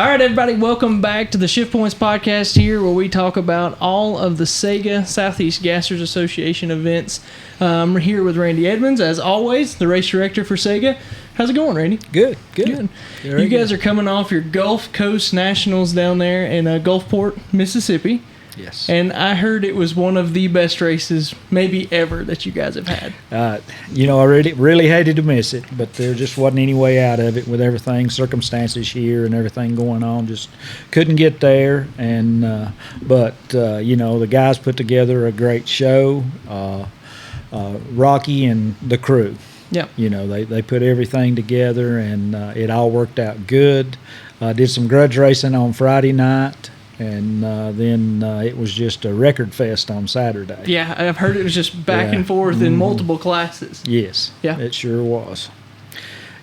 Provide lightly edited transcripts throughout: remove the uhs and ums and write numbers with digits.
All right, everybody, welcome back to the Shift Points podcast here, where we talk about all of the SEGA Southeast Gassers Association events. I'm here with Randy Edmonds, as always, the race director for SEGA. How's it going, Randy? Good. You guys are coming off your Gulf Coast Nationals down there in Gulfport, Mississippi. Yes. And I heard it was one of the best races maybe ever that you guys have had. I really hated to miss it, but there just wasn't any way out of it with everything, circumstances here and everything going on. Just couldn't get there. And but the guys put together a great show. Rocky and the crew. Yeah. They put everything together, and it all worked out good. Did some grudge racing on Friday night. And then it was just a record fest on Saturday. Yeah, I've heard it was just back and forth in multiple classes. Yes, yeah, it sure was.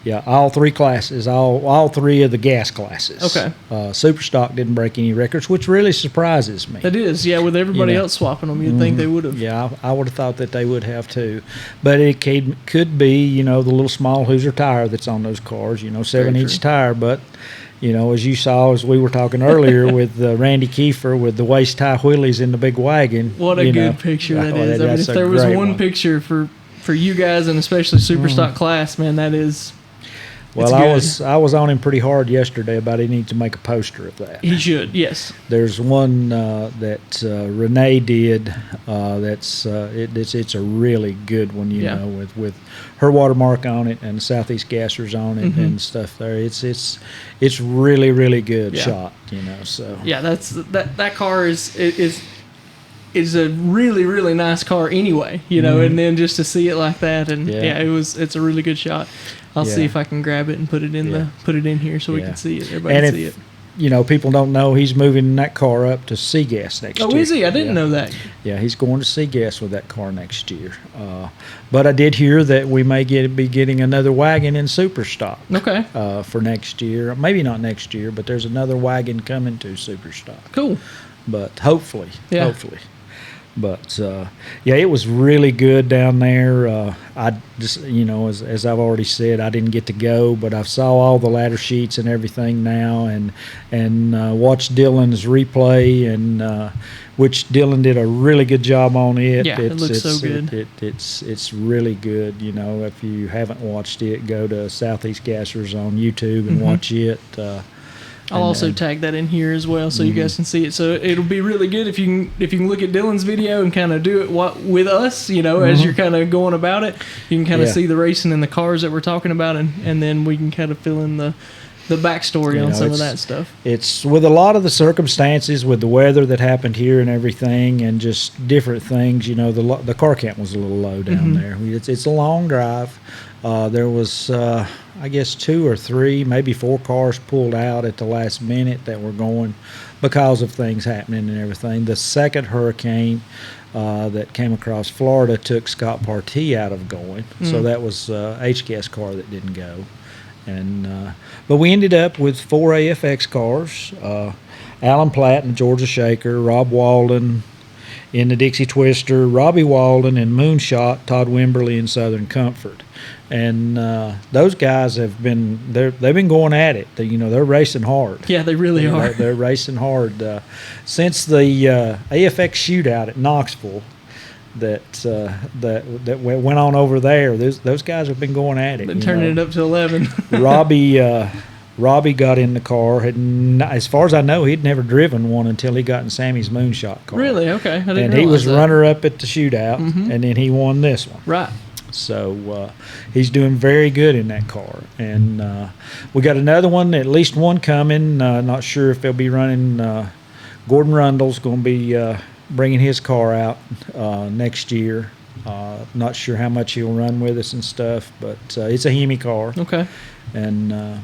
Yeah, all three classes, all three of the gas classes. Okay. Superstock didn't break any records, which really surprises me. It is, yeah, with everybody else swapping them, you'd think they would have. Yeah, I would have thought that they would have too. But it could be, the little small Hoosier tire that's on those cars, 7-inch tire, but... as you saw, as we were talking earlier with Randy Kiefer with the waist high wheelies in the big wagon. What a good picture that is. I mean, if there was one picture for you guys, and especially Superstock class, man, that is. Well, I was on him pretty hard yesterday about he needs to make a poster of that. He should, yes. There's one that Renee did. It's a really good one, with her watermark on it and the Southeast Gassers on it and stuff there. It's really, really good shot, So yeah, that car is a really, really nice car anyway, and then just to see it like that, and it's a really good shot. I'll see if I can grab it and put it in here so we can see it. Everybody can see it. People don't know he's moving that car up to SEGAS next year. Oh, is he? I didn't know that. Yeah, he's going to SEGAS with that car next year. But I did hear that we may be getting another wagon in Superstock. Okay. For next year. Maybe not next year, but there's another wagon coming to Superstock. Cool. But hopefully. But, it was really good down there. I just, as I've already said, I didn't get to go, but I saw all the ladder sheets and everything now and watched Dylan's replay, and which Dylan did a really good job on it. Yeah, it looks so good. It's really good. If you haven't watched it, go to Southeast Gassers on YouTube and watch it. I'll also tag that in here as well, so you guys can see it. So it'll be really good if you can look at Dylan's video and kind of do it with us, as you're kind of going about it. You can kind of see the racing and the cars that we're talking about, and then we can kind of fill in the backstory on some of that stuff. It's with a lot of the circumstances with the weather that happened here and everything, and just different things. The car count was a little low down there. It's a long drive. There was, I guess, 2 or 3, maybe 4 cars pulled out at the last minute that were going because of things happening and everything. The second hurricane that came across Florida took Scott Partee out of going, so that was HGAS car that didn't go. And but we ended up with 4 AFX cars: Alan Platt and Georgia Shaker, Rob Walden in the Dixie Twister, Robbie Walden in Moonshot, Todd Wimberly in Southern Comfort. And those guys they've been going at it. They're racing hard. Yeah, they really are. They're racing hard since the AFX shootout at Knoxville that went on over there. Those guys have been going at it. Been turning it up to 11. Robbie got in the car. As far as I know, he'd never driven one until he got in Sammy's Moonshot car. Really? Okay. I didn't and he was that. runner-up at the shootout, and then he won this one. Right. So he's doing very good in that car. And we got another one, at least one coming. Not sure if they'll be running. Gordon Rundle's going to be bringing his car out next year. Not sure how much he'll run with us and stuff, but it's a Hemi car. Okay. And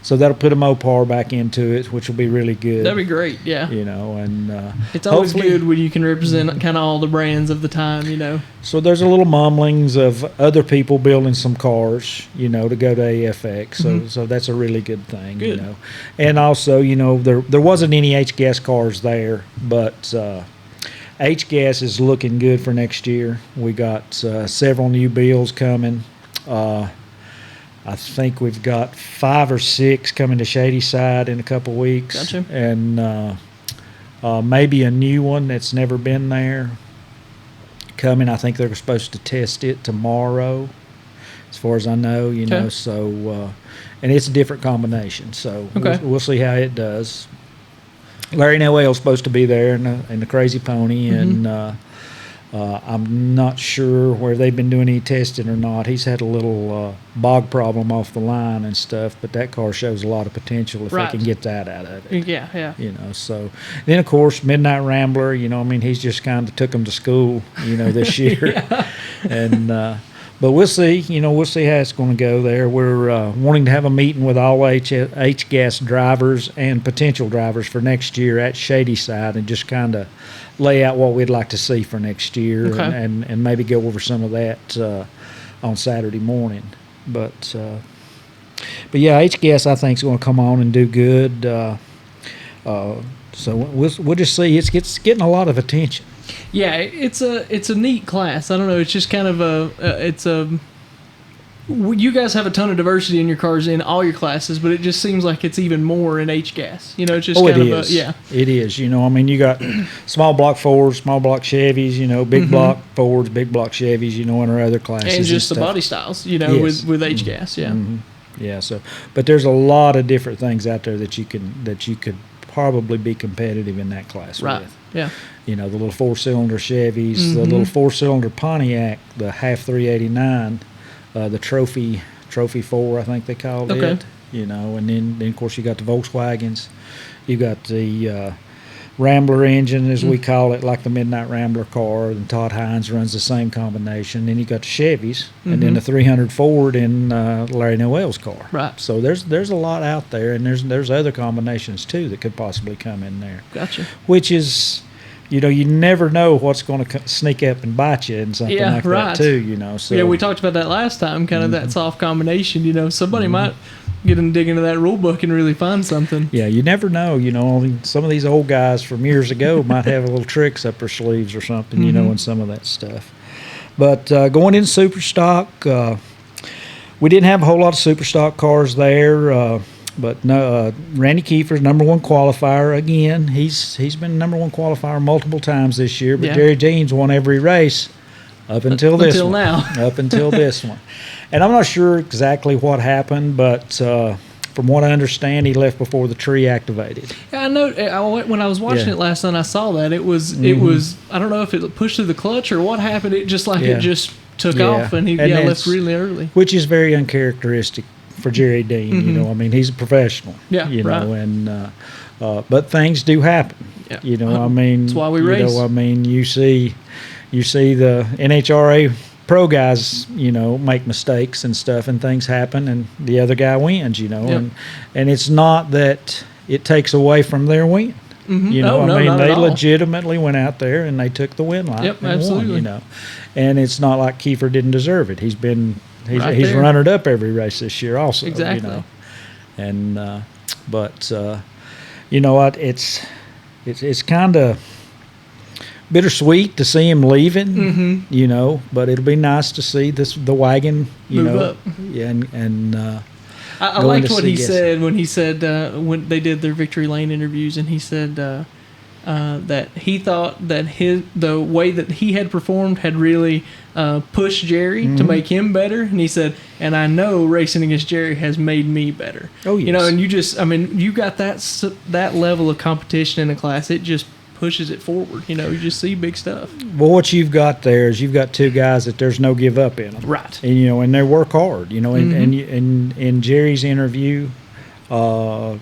so that'll put a Mopar back into it, which will be really good. That'd be great, yeah. And it's always good when you can represent kind of all the brands of the time, So there's a little mumblings of other people building some cars, to go to AFX. So that's a really good thing, Good. And also, there wasn't any H-Gas cars there, but H-Gas is looking good for next year. We got several new bills coming. I think we've got 5 or 6 coming to Shadyside in a couple weeks. Gotcha. And maybe a new one that's never been there coming. I think they're supposed to test it tomorrow, as far as I know, you know. So, and it's a different combination. So we'll see how it does. Larry Noel's supposed to be there in the Crazy Pony, and I'm not sure where they've been doing any testing or not. He's had a little bog problem off the line and stuff, but that car shows a lot of potential if they can get that out of it. Yeah. You know, so then of course Midnight Rambler. You know, I mean, he's just kind of took them to school. You know, this year, and. But we'll see. You know, we'll see how it's going to go there. We're wanting to have a meeting with all H-Gas drivers and potential drivers for next year at Shadyside, and just kind of lay out what we'd like to see for next year, and maybe go over some of that on Saturday morning. But yeah, H-Gas I think is going to come on and do good. So we'll just see. It's getting a lot of attention. Yeah, it's a neat class. I don't know. It's just kind of you guys have a ton of diversity in your cars in all your classes, but it just seems like it's even more in H-Gas. You know, it's just It is. You know, I mean, you got small block Fords, small block Chevys, you know, big block Fords, big block Chevys, you know, in our other classes. And just the body styles, you know, with H-Gas, yeah. Yeah, so, but there's a lot of different things out there that you could probably be competitive in that class with. Yeah. You know, the little 4-cylinder Chevys, the little 4-cylinder Pontiac, the half 389, the Trophy 4, I think they called it. You know, and then of course you got the Volkswagens, you got the Rambler engine, as we call it, like the Midnight Rambler car, and Todd Hines runs the same combination. Then you got the Chevys, and then the 300 Ford in Larry Noel's car. Right. So there's a lot out there, and there's other combinations too that could possibly come in there. Gotcha. Which is, you know, you never know what's going to sneak up and bite you in something like that too. You know. So yeah, we talked about that last time, kind of that soft combination. You know, somebody might get and dig into that rule book and really find something. Yeah, you never know. You know, I mean, some of these old guys from years ago might have a little tricks up their sleeves or something, you know, and some of that stuff. But going into super stock, we didn't have a whole lot of super stock cars there. But no, Randy Kiefer's number one qualifier again. He's been number one qualifier multiple times this year. But Jerry Dean's won every race up until this one. Up until this one. And I'm not sure exactly what happened, but from what I understand, he left before the tree activated. Yeah, I know. When I was watching it last night, I saw that it was. I don't know if it pushed through the clutch or what happened. It just it just took off, and he left really early, which is very uncharacteristic for Jerry Dean. You know, I mean, he's a professional. Yeah, you know, and but things do happen. Yeah. You know, I mean, that's why we race. You know, I mean, you see the NHRA pro guys, you know, make mistakes and stuff, and things happen, and the other guy wins, you know, and it's not that it takes away from their win. You know, I mean, they legitimately went out there and they took the win line and won, you know, and it's not like Kiefer didn't deserve it. He's runnered up every race this year also, exactly. You know, and but you know what, it's kind of bittersweet to see him leaving, you know, but it'll be nice to see the wagon, you move know, up. Yeah, and I liked what he said when he said when they did their Victory Lane interviews, and he said that he thought that the way that he had performed had really pushed Jerry to make him better, and he said, and I know racing against Jerry has made me better. Oh, yes. You know, and you got that level of competition in a class, it just pushes it forward. You know, you just see big stuff. Well, what you've got there is you've got two guys that there's no give up in them, right? And you know, and they work hard. You know, and in Jerry's interview, a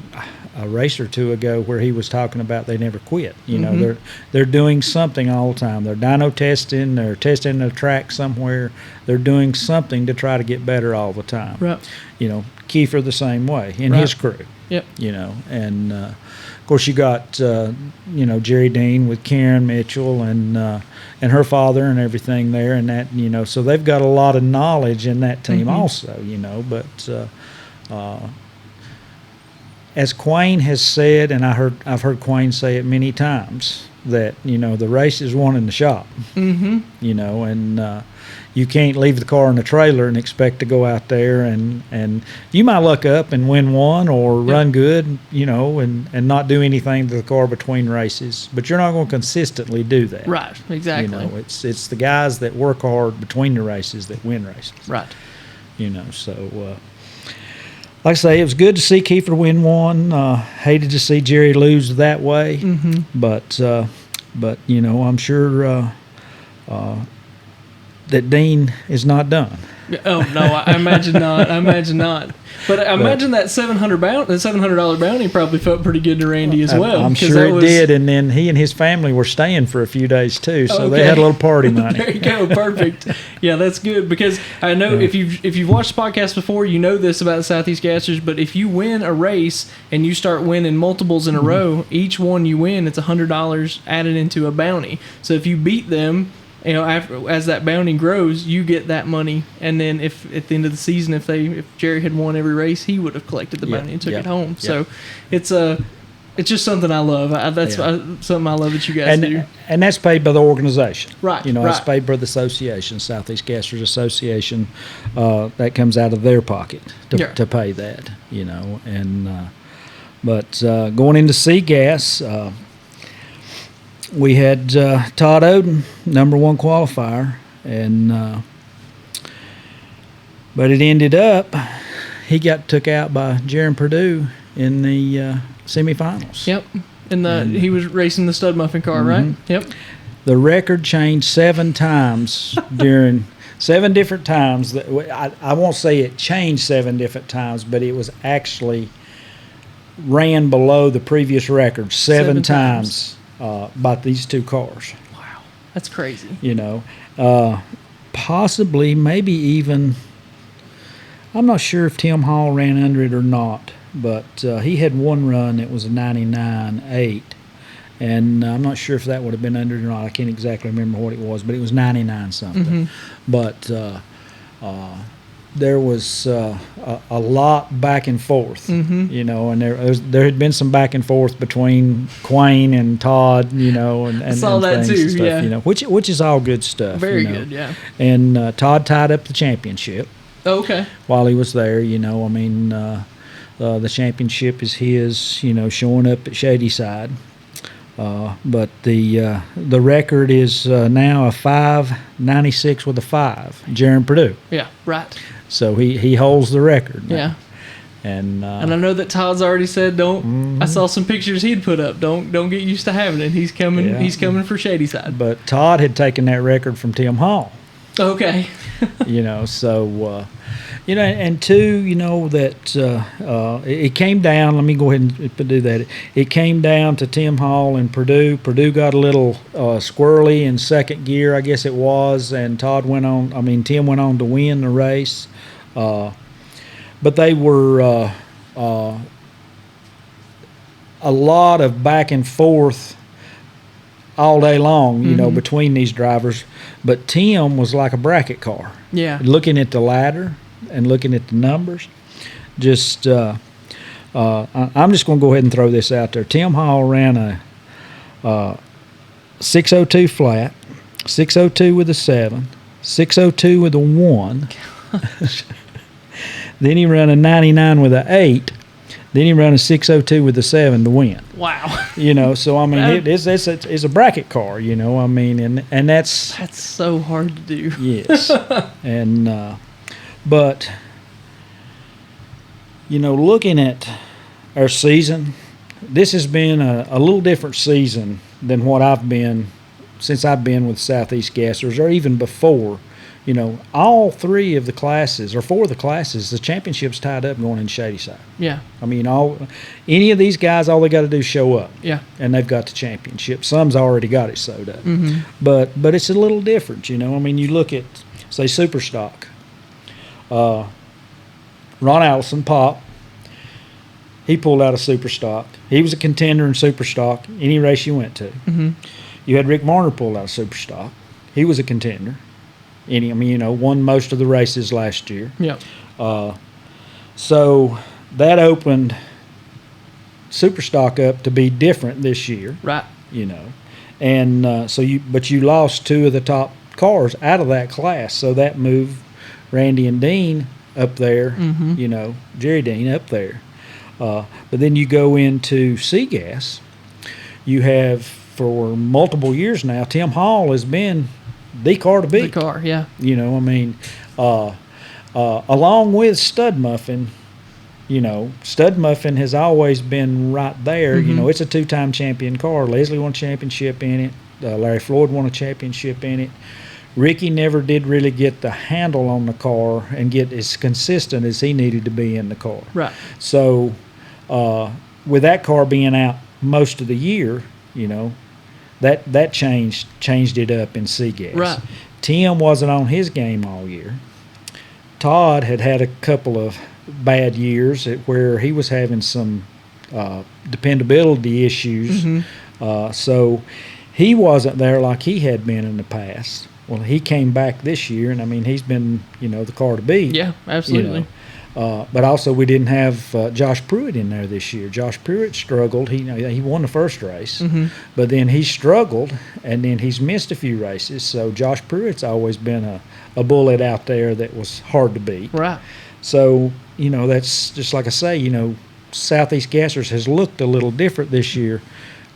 race or two ago, where he was talking about they never quit. You know, they're doing something all the time. They're dyno testing. They're testing a track somewhere. They're doing something to try to get better all the time. Right. You know, Kiefer the same way, and his crew. Yep. You know, and of course you got you know, Jerry Dean with Karen Mitchell and her father and everything there, and that, you know, so they've got a lot of knowledge in that team also. You know, but as Quayne has said, and I've heard Quayne say it many times, that, the race is won in the shop. Mm-hmm. And you can't leave the car in the trailer and expect to go out there and you might look up and win one or run good, and not do anything to the car between races. But you're not going to consistently do that. Right, exactly. It's the guys that work hard between the races that win races. Right. So like I say, it was good to see Kiefer win one. Hated to see Jerry lose that way. Mm-hmm. But I'm sure that Dean is not done. Oh no, I imagine not. But I imagine that $700 bounty probably felt pretty good to Randy as well. I'm sure it did, and then he and his family were staying for a few days too, so they had a little party money. There you go, perfect. Yeah, that's good, because I know if you've watched the podcast before, you know this about the Southeast Gassers. But if you win a race and you start winning multiples in a row, each one you win, it's $100 added into a bounty. So if you beat them, as that bounty grows, you get that money, and then if at the end of the season, if Jerry had won every race, he would have collected the bounty and took it home. So it's just something I love. That's something I love that you guys do. And that's paid by the organization, right? It's paid by the association, Southeast Gassers Association. That comes out of their pocket to pay that, but going into SEGAS. We had Todd Oden, number one qualifier, and but it ended up he got took out by Jaron Purdue in the semifinals. Yep, he was racing the stud muffin car, right? Yep. The record changed 7 times during 7 different times. I won't say it changed 7 different times, but it was actually ran below the previous record 7 times. By these 2 cars. Wow, that's crazy. Possibly, maybe even, I'm not sure if Tim Hall ran under it or not, but he had one run that was a 99.8, and I'm not sure if that would have been under it or not. I can't exactly remember what it was, but it was 99 something. But there was a lot back and forth, and there had been some back and forth between Quayne and Todd, and I saw that things too, and stuff, which is all good stuff. Very good, yeah. And Todd tied up the championship. Oh, okay. While he was there, the championship is his, showing up at Shadyside. But the record is now a 5.96 with a 5. Jaron Purdue. Yeah, right. So he holds the record now. Yeah. And I know that Todd's already said don't. I saw some pictures he'd put up. Don't get used to having it. He's coming. Yeah. He's coming for Shadyside. But Todd had taken that record from Tim Hall. Okay. So. And two, that it came down. Let me go ahead and do that. It came down to Tim Hall and Purdue. Purdue got a little squirrely in second gear, I guess it was, and Tim went on to win the race. But they were a lot of back and forth all day long, between these drivers. But Tim was like a bracket car. Yeah. Looking at the ladder and looking at the numbers, I'm just going to go ahead and throw this out there. Tim Hall ran a 602 flat, 602 with a 7, 602 with a 1. Then he ran a 99 with a 8. Then he ran a 602 with a 7 to win. Wow. So I mean, it's a bracket car. And that's so hard to do. Yes. And but looking at our season, this has been a little different season than what I've been since I've been with Southeast Gassers, or even before. All 3 of the classes, or 4 of the classes, the championship's tied up going in Shadyside. Yeah. I mean, any of these guys, all they got to do is show up. Yeah. And they've got the championship. Some's already got it sewed up. Mm-hmm. But it's a little different, I mean, you look at, say, Superstock. Ron Allison, Pop, he pulled out a Superstock. He was a contender in Superstock any race you went to. Mm-hmm. You had Rick Marner pull out a Superstock. He was a contender. Won most of the races last year. Yeah. So that opened Superstock up to be different this year. Right. And but you lost two of the top cars out of that class, so that moved Randy and Dean up there, Jerry Dean up there. But then you go into SEGAS, you have for multiple years now, Tim Hall has been the car to beat. The car, yeah. Along with Stud Muffin, Stud Muffin has always been right there. It's a two-time champion car. Leslie won a championship in it. Larry Floyd won a championship in it. Ricky never did really get the handle on the car and get as consistent as he needed to be in the car. Right. So with that car being out most of the year, that changed it up in SEGAS. Right. Tim wasn't on his game all year. Todd had a couple of bad years where he was having some dependability issues. So he wasn't there like he had been in the past. Well, he came back this year, and he's been, the car to beat. Yeah, absolutely. But also we didn't have Josh Pruitt in there this year. Josh Pruitt struggled. He won the first race, but then he struggled, and then he's missed a few races. So Josh Pruitt's always been a bullet out there that was hard to beat. Right. So, that's just like I say, Southeast Gassers has looked a little different this year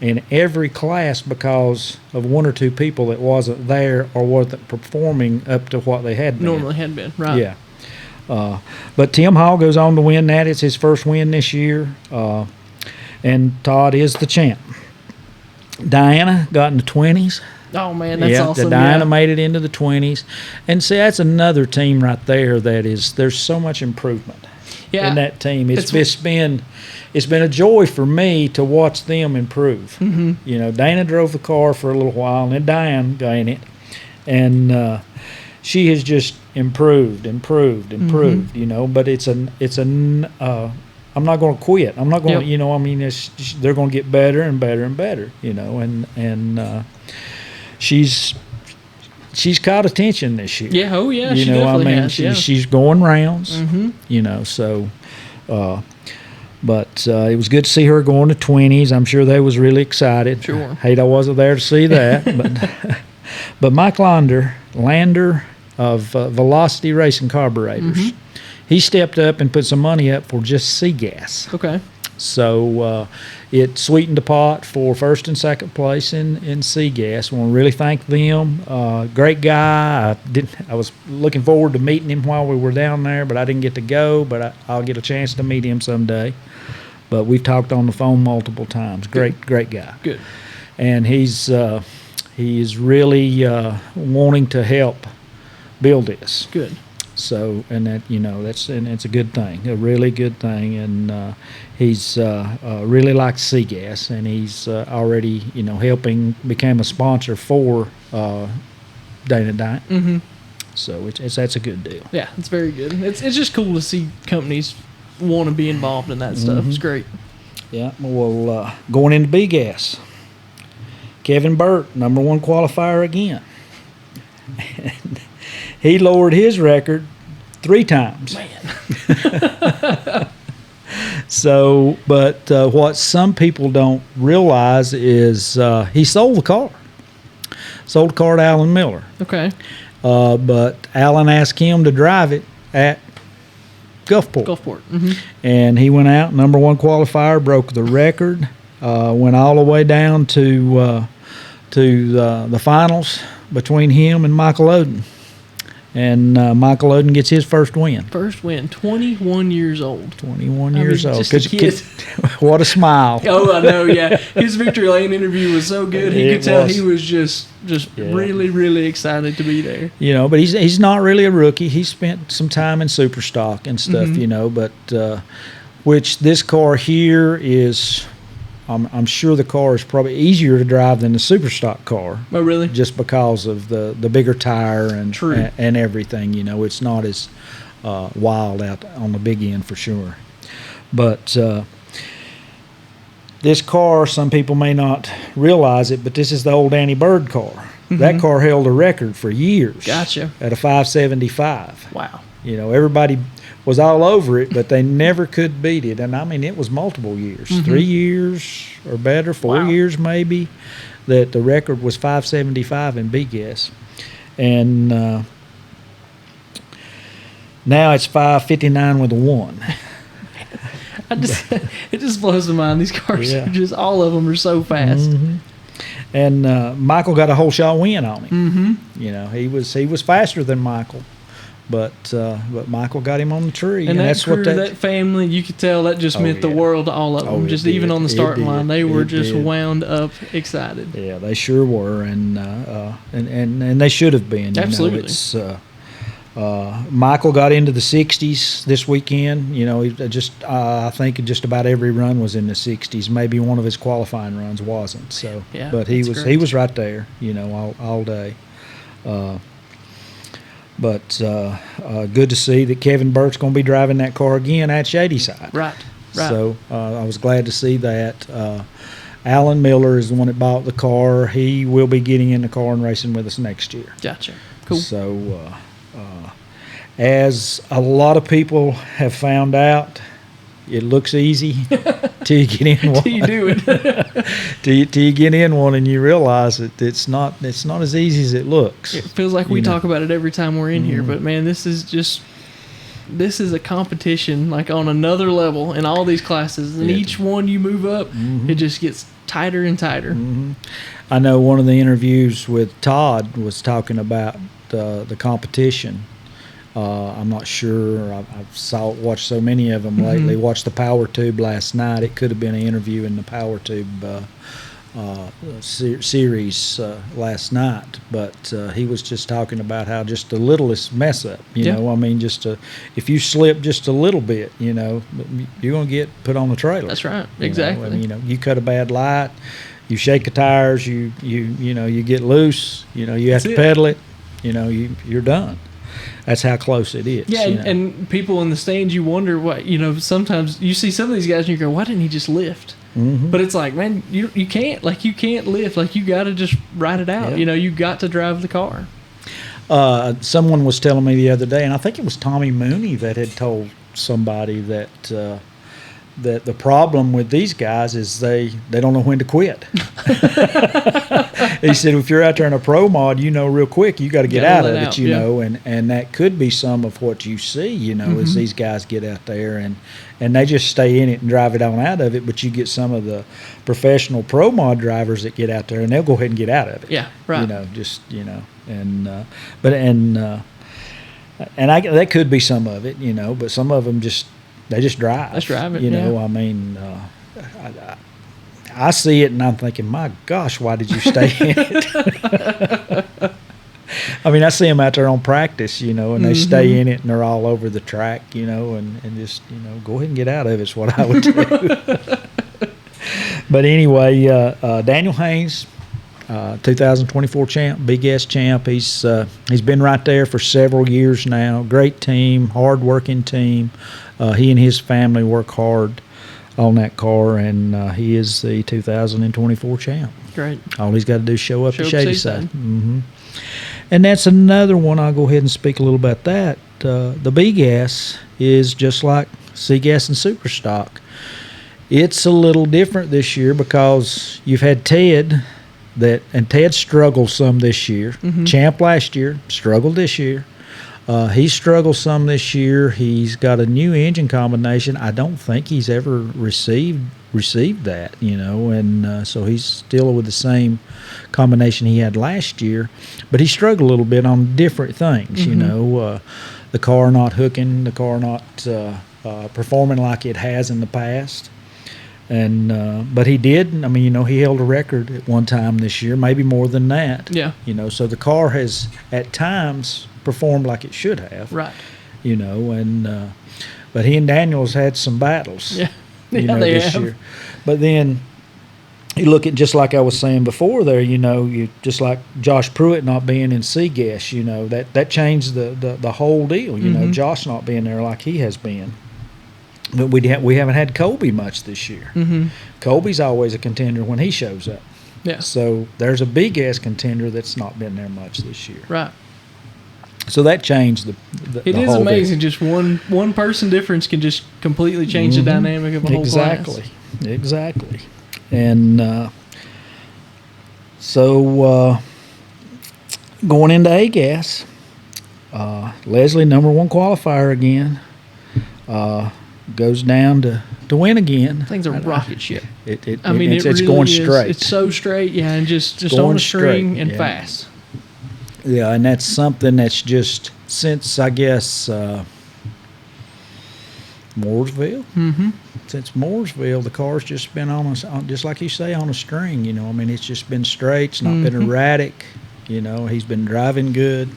in every class because of one or two people that wasn't there or wasn't performing up to what they had been. Normally had been, right. Yeah. But Tim Hall goes on to win that. It's his first win this year. And Todd is the champ. Diana got in the 20s. Oh, man, that's awesome. Diana made it into the 20s. And see, that's another team right there there's so much improvement in that team. It's been a joy for me to watch them improve. Dana drove the car for a little while, and then Diane got in it. And she has just improved. But I'm not going to quit. I'm not going to, they're going to get better and better and better, and she's caught attention this year. Yeah, oh yeah, she definitely has. She's going rounds, so, but it was good to see her going to 20s. I'm sure they was really excited. Sure. Hate I wasn't there to see that, but Mike Lander of Velocity Racing Carburetors, he stepped up and put some money up for just SEGAS. Okay. So it sweetened the pot for first and second place in SEGAS. I want to really thank them. Great guy. I was looking forward to meeting him while we were down there, but I didn't get to go. But I'll get a chance to meet him someday. But we've talked on the phone multiple times. Great guy. Good. And he's really wanting to help build this. Good. So, and that it's a good thing, a really good thing, and he's really likes SEGAS, and he's already helping become a sponsor for Dana Dine. So that's a good deal. Yeah, it's very good. It's just cool to see companies want to be involved in that stuff. It's great. Yeah. Well, going into B-Gas, Kevin Burt, #1 qualifier again. And he lowered his record 3 times. Man. So, but what some people don't realize is he sold the car. Sold the car to Alan Miller. Okay. But Alan asked him to drive it at Gulfport. And he went out, #1 qualifier, broke the record, went all the way down to the finals between him and Michael Oden. And Michael Oden gets his first win. 21 years old. 21 years old. Just a kid. What a smile. Oh, I know, yeah. His Victory Lane interview was so good. He could tell he was just really, really excited to be there. But he's not really a rookie. He spent some time in Superstock and stuff, but which this car here is, I'm sure the car is probably easier to drive than the Superstock car. Oh, really? Just because of the bigger tire and everything. It's not as wild out on the big end for sure. But this car, some people may not realize it, but this is the old Annie Bird car. That car held a record for years. Gotcha. At a 575. Wow. Everybody was all over it, but they never could beat it. And, it was multiple years, 3 years or better, 4 years maybe. that the record was 575 in B gas, and now it's 559 with a 1. It just blows my mind. These cars are just, all of them are so fast. Mm-hmm. And Michael got a whole shot win on him. Mm-hmm. You know, he was faster than Michael, but Michael got him on the tree, and that's crew, what that family, you could tell that just meant the world to all of them. Just even on the starting line, they were just wound up excited. Yeah, they sure were, and they should have been. Absolutely. You know, it's Michael got into the 60s this weekend. You know, he I think just about every run was in the 60s. Maybe one of his qualifying runs wasn't. So, yeah, but he was right there. You know, all day. But good to see that Kevin Burt's going to be driving that car again at Shadyside. Right. So I was glad to see that. Alan Miller is the one that bought the car. He will be getting in the car and racing with us next year. Gotcha. Cool. So as a lot of people have found out, it looks easy till you get in one. Till you do it. till you get in one and you realize that it's not as easy as it looks. It feels like we talk about it every time we're in here, but man, this is a competition like on another level in all these classes, and each one you move up, it just gets tighter and tighter. I know one of the interviews with Todd was talking about the competition. I'm not sure. I've watched so many of them lately. Watched the Power Tube last night. It could have been an interview in the Power Tube series last night, but he was just talking about how just the littlest mess up, you know, I mean, if you slip just a little bit, you know, you're going to get put on the trailer. That's right. Exactly. I mean, you know, you cut a bad light, you shake the tires, you get loose, you know, you have to pedal it, you know, you're done. That's how close it is. Yeah, and people in the stands, you wonder what, you know, sometimes you see some of these guys and you go, why didn't he just lift? But it's like, man, you can't lift. Like, you got to just ride it out. You know, you got to drive the car. Someone was telling me the other day, and I think it was Tommy Mooney that had told somebody that the problem with these guys is they don't know when to quit. He said if you're out there in a pro mod, you know real quick you got to get out of it, you know, and that could be some of what you see, you know, as these guys get out there and they just stay in it and drive it on out of it, but you get some of the professional pro mod drivers that get out there and they'll go ahead and get out of it. Yeah, right. You know, just, you know, and that could be some of it, you know, but some of them they just drive. Let's drive it, you know, I mean, I see it and I'm thinking, my gosh, why did you stay in it? I mean, I see them out there on practice, you know, and they stay in it and they're all over the track, you know, and just, you know, go ahead and get out of it is what I would do. But anyway, Daniel Haynes, 2024 champ, Big S champ. He's been right there for several years now. Great team, hard-working team. He and his family work hard on that car, and he is the 2024 champ. Great. All he's got to do is show up at Shadyside. And that's another one. I'll go ahead and speak a little about that. The B-Gas is just like C-Gas and Superstock. It's a little different this year because you've had Ted, and Ted struggled some this year. Champ last year, struggled this year. He struggled some this year. He's got a new engine combination. I don't think he's ever received that, you know, and so he's still with the same combination he had last year. But he struggled a little bit on different things, you know, the car not hooking, the car not performing like it has in the past. And but he did. I mean, you know, he held a record at one time this year, maybe more than that. Yeah. You know, so the car has at times performed like it should have. Right. You know, and but he and Daniel's had some battles. Yeah. You know, this year. But then you look at, just like I was saying before there, you know, you just like Josh Pruitt not being in C-Gas, you know, that changed the whole deal. You know, Josh not being there like he has been. But we haven't had Colby much this year. Colby's always a contender when he shows up. Yeah. So there's a big ass contender that's not been there much this year. Right. So that changed the It is amazing. Just one person difference can just completely change the dynamic of a whole class. Exactly. And So going into AGAS, Leslie, number one qualifier again, goes down to win again. Thing's a rocket ship. It's really going straight. It's so straight, yeah, and just on the string and fast. Yeah, and that's something that's just since, I guess, Mooresville. Mm-hmm. Since Mooresville, the car's just been just like you say, on a string. It's just been straight. It's not been erratic. He's been driving good.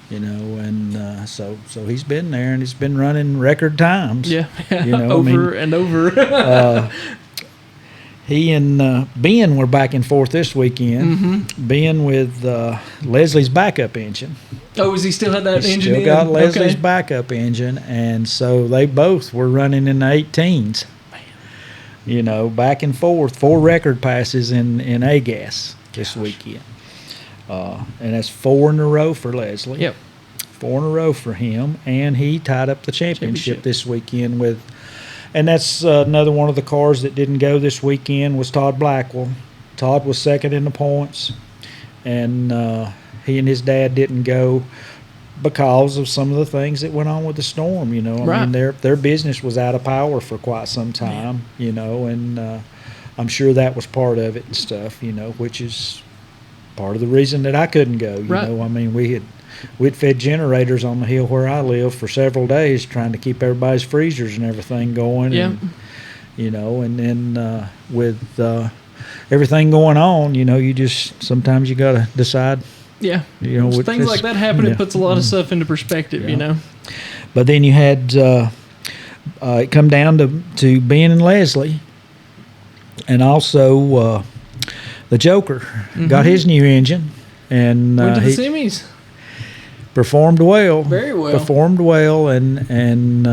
And so he's been there, and he's been running record times. Yeah, over and over. He and Ben were back and forth this weekend. Mm-hmm. Ben with Leslie's backup engine. Oh, does he still have that engine? Still got Leslie's backup engine, and so they both were running in the 18s. Man. Back and forth, 4 record passes in AGAS this weekend. And that's 4 in a row for Leslie. Yep. 4 in a row for him, and he tied up the championship this weekend with. And that's another one of the cars that didn't go this weekend was Todd Blackwell. Todd was second in the points, and he and his dad didn't go because of some of the things that went on with the storm. I mean, their business was out of power for quite some time. And I'm sure that was part of it and stuff. Which is part of the reason that I couldn't go. I mean, we'd fed generators on the hill where I live for several days, trying to keep everybody's freezers and everything going. Yeah. And then with everything going on, you just sometimes you got to decide. Yeah. Things like that happen. It puts a lot of stuff into perspective. But then you had it come down to Ben and Leslie, and also the Joker got his new engine and went to the semis. Performed well. Very well. Performed well, and and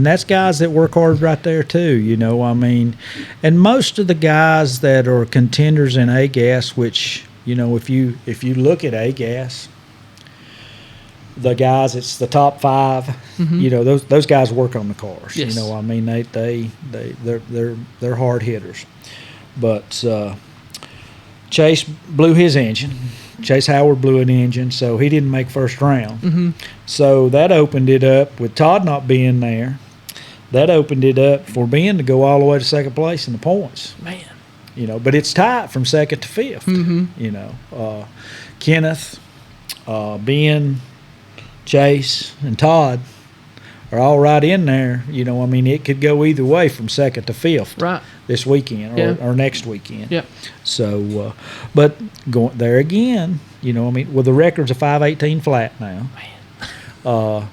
that's guys that work hard right there too. I mean, and most of the guys that are contenders in AGAS, which if you look at AGAS, the guys, it's the top 5. Mm-hmm. Those guys work on the cars. Yes. I mean, they're hard hitters, but Chase blew his engine. Chase Howard blew an engine, so he didn't make first round. Mm-hmm. So that opened it up with Todd not being there. That opened it up for Ben to go all the way to second place in the points. Man. But it's tied from second to fifth. Mm-hmm. Kenneth, Ben, Chase, and Todd are all right in there. I mean, it could go either way from second to fifth this weekend or next weekend. Yeah. So, but going there again, I mean, well, the record's a 518 flat now. Man.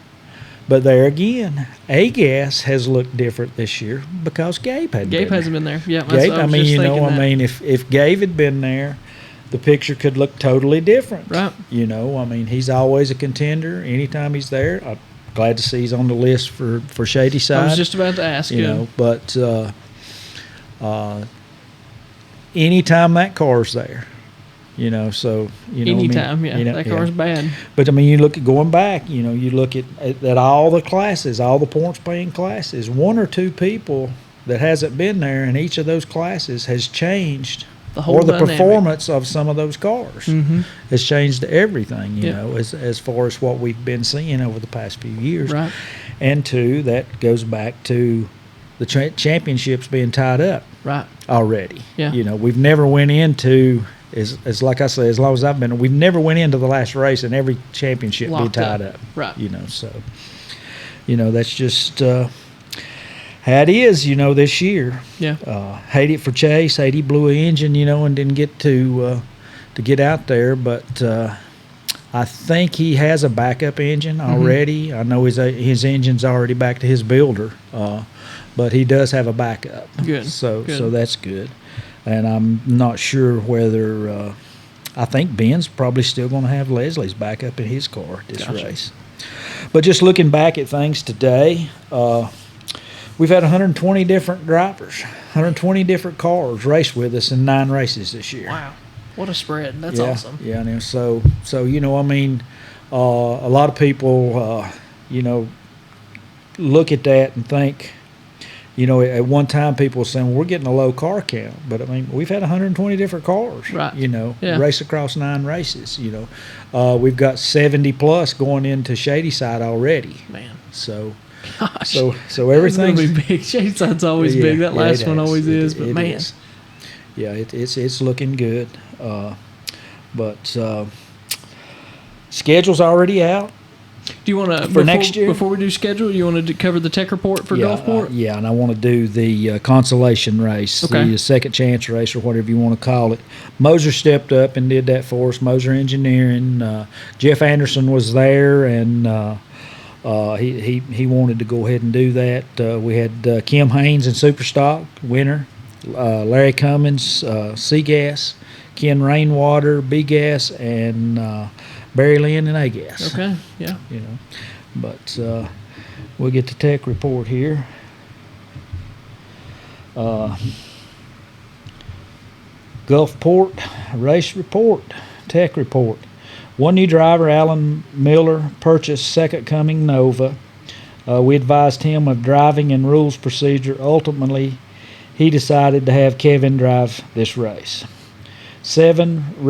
But there again, AGAS has looked different this year because Gabe hasn't been there. Yeah, Gabe, I mean, if Gabe had been there, the picture could look totally different. Right. I mean, he's always a contender. Anytime he's there, I'm glad to see he's on the list for Shady Side. I was just about to ask you. But anytime that car's there, so anytime, that car's bad. But I mean, you look at going back, you look at all the classes, all the points paying classes. 1 or 2 people that hasn't been there in each of those classes has changed, the whole dynamic. Performance of some of those cars has changed everything. As far as what we've been seeing over the past few years. Right. And 2, that goes back to the championships being tied up. Right. Already. Yeah. We've never went into. As like I say, as long as I've been, we've never went into the last race and every championship be tied up. Right. So, that's just how it is. This year. Yeah. Hate it for Chase. Hate he blew an engine. And didn't get to get out there. But I think he has a backup engine already. I know his engine's already back to his builder. But he does have a backup. Good. So that's good. And I'm not sure whether I think Ben's probably still going to have Leslie's backup in his car this race. But just looking back at things today, we've had 120 different drivers, 120 different cars race with us in 9 races this year. Wow. What a spread. That's awesome. Yeah, so I mean, a lot of people, look at that and think, at one time people were saying, well, we're getting a low car count. But, I mean, we've had 120 different cars, right. Race across 9 races, We've got 70-plus going into Shadyside already. Man. So, gosh. So everything's going to be big. Shadeside's always big. That last one always is, but man. Is. Yeah, it's looking good. But schedule's already out. Do you want to for next year? Before we do schedule, you want to cover the tech report for Gulfport? Yeah, and I want to do the consolation race, the second chance race, or whatever you want to call it. Moser stepped up and did that for us. Moser Engineering. Jeff Anderson was there, and he wanted to go ahead and do that. We had Kim Haynes in Superstock, winner. Larry Cummins, C-Gas. Ken Rainwater, B-Gas, and Barry Lynn and A-Gas. Okay, yeah. But we'll get the tech report here. Gulfport race report, tech report. One new driver, Alan Miller, purchased Second Coming Nova. We advised him of driving and rules procedure. Ultimately, he decided to have Kevin drive this race. 7 world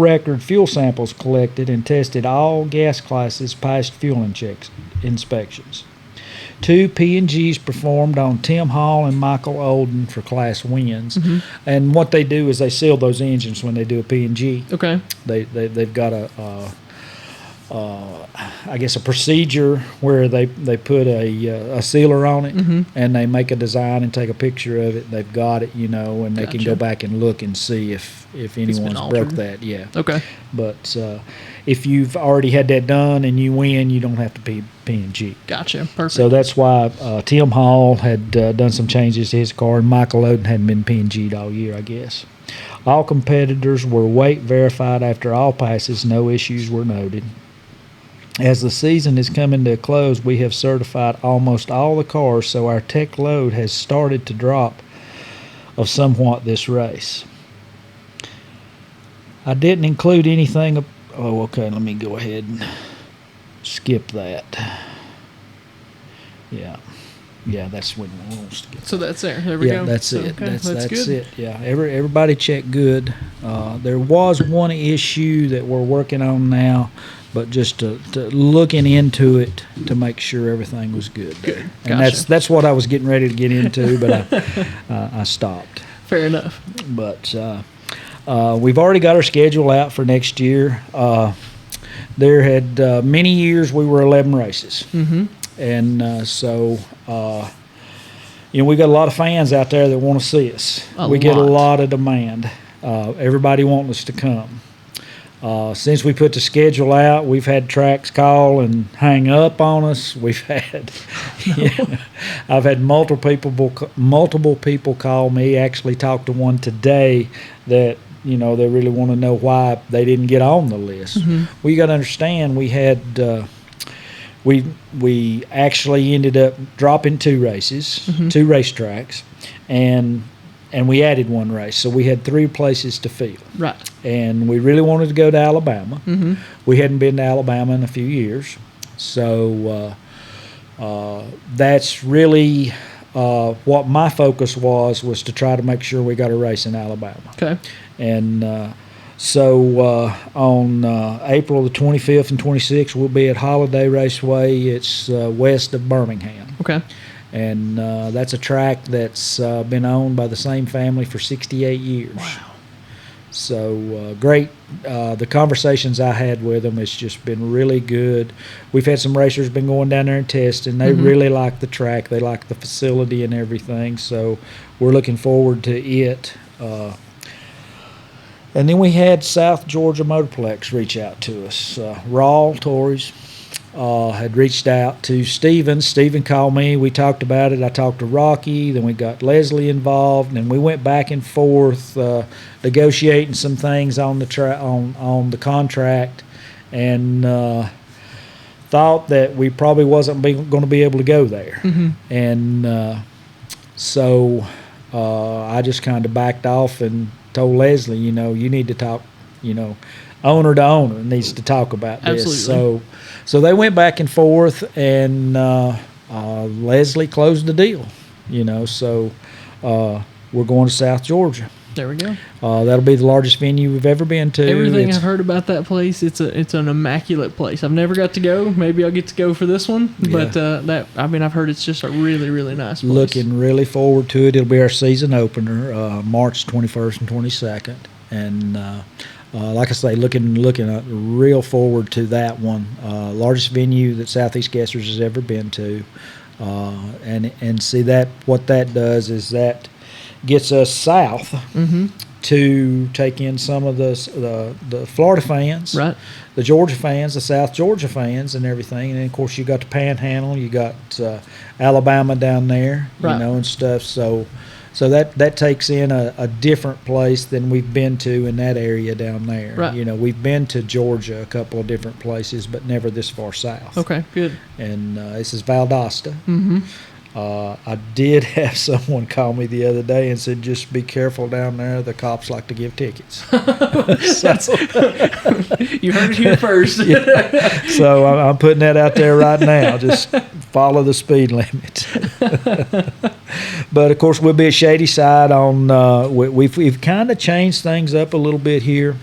record fuel samples collected and tested. All gas classes passed fuel inspections. 2 P&Gs performed on Tim Hall and Michael Olden for class wins. Mm-hmm. And what they do is they seal those engines when they do a P&G. Okay. They've got I guess a procedure where they put a sealer on it, mm-hmm. and they make a design and take a picture of it. They've got it, and they can go back and look and see if anyone's broke that. Yeah. Okay. But if you've already had that done and you win, you don't have to P&G. Gotcha. Perfect. So that's why Tim Hall had done some changes to his car, and Michael Oden hadn't been P&G'd all year, I guess. All competitors were weight verified after all passes. No issues were noted. As the season is coming to a close, we have certified almost all the cars, so our tech load has started to drop of somewhat this race. I didn't include anything. Okay, let me go ahead and skip that. Yeah, that's when we'll skip. So that's there. There we go. Yeah, that's it. Okay, that's good. it. Yeah, everybody checked good. There was one issue that we're working on now, but just to looking into it to make sure everything was good. Good. And gotcha. that's what I was getting ready to get into, but I stopped. Fair enough. But we've already got our schedule out for next year. There had many years we were 11 races. Mm-hmm. And so we got a lot of fans out there that want to see us. We get a lot of demand. Everybody wanting us to come. Since we put the schedule out, we've had tracks call and hang up on us. We've had, I've had multiple people call me. Actually, talked to one today that they really want to know why they didn't get on the list. Mm-hmm. Well, you got to understand, we had we actually ended up dropping 2 races, mm-hmm. 2 racetracks, and we added 1 race. So we had 3 places to fill. Right. And we really wanted to go to Alabama. Mm-hmm. We hadn't been to Alabama in a few years. So that's really what my focus was to try to make sure we got a race in Alabama. Okay. And so on April the 25th and 26th, we'll be at Holiday Raceway. It's west of Birmingham. Okay. And that's a track that's been owned by the same family for 68 years. Wow. So great. The conversations I had with them, it's just been really good. We've had some racers been going down there and testing. They mm-hmm. really like the track. They like the facility and everything. So we're looking forward to it. And then we had South Georgia Motorplex reach out to us. Raw Tories had reached out to Steven. Steven called me. We talked about it. I talked to Rocky. Then we got Leslie involved, and we went back and forth negotiating some things on the on the contract, and thought that we probably wasn't going to be able to go there. Mm-hmm. And so I just kind of backed off and told Leslie, you need to talk, owner to owner needs to talk about this. Absolutely. So they went back and forth, and Leslie closed the deal, so we're going to South Georgia. There we go. That'll be the largest venue we've ever been to. Everything I've heard about that place, it's an immaculate place. I've never got to go. Maybe I'll get to go for this one. But I've heard it's just a really, really nice place. Looking really forward to it. It'll be our season opener, March 21st and 22nd. And like I say, looking real forward to that one. Largest venue that Southeast Guessers has ever been to. And see that what that does is that gets us south to take in some of the Florida fans, right? The Georgia fans, the South Georgia fans, and everything. And then, of course, you got the Panhandle, you got Alabama down there, right, and stuff. So that takes in a different place than we've been to in that area down there. Right. We've been to Georgia a couple of different places, but never this far south. Okay, good. And this is Valdosta. I did have someone call me the other day and said, just be careful down there. The cops like to give tickets. You heard it here first. Yeah. So I'm putting that out there right now. Just follow the speed limit. But, of course, we'll be at Shady Side on we've kind of changed things up a little bit here.